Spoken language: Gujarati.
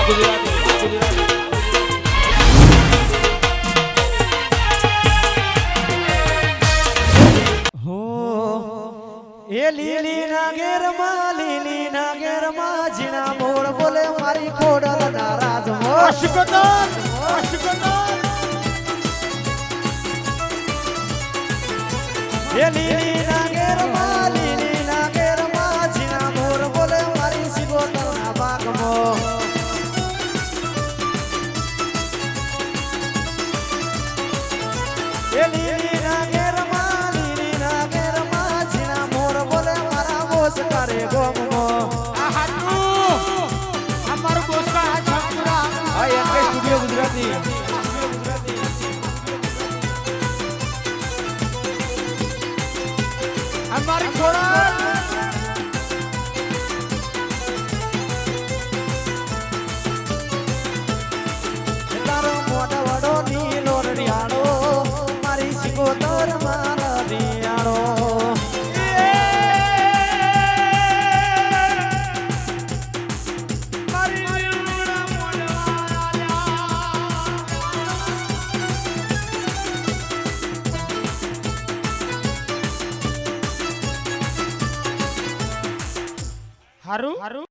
એ લીલી ના ઘેરમાં જીણા મોર બોલે મારી ખોડલ ના રાજમો અશકતન એ લીલી ના ઘેરમાં જીણા મોર બોલે મારી સિગોતર ના બાગમો એ લીલી ના ઘેરમાં જીણા મોર બોલે મારા બોસ કરે ગોમો આ હાટુ અમારું ગોસકા આ છાપુરા આ એક સ્ટુડિયો ગુજરાતી અમારી ખોડા તારો મોટો વડો નીલો રિયાળો મારી સિગોતર મારા રિયાળો હારું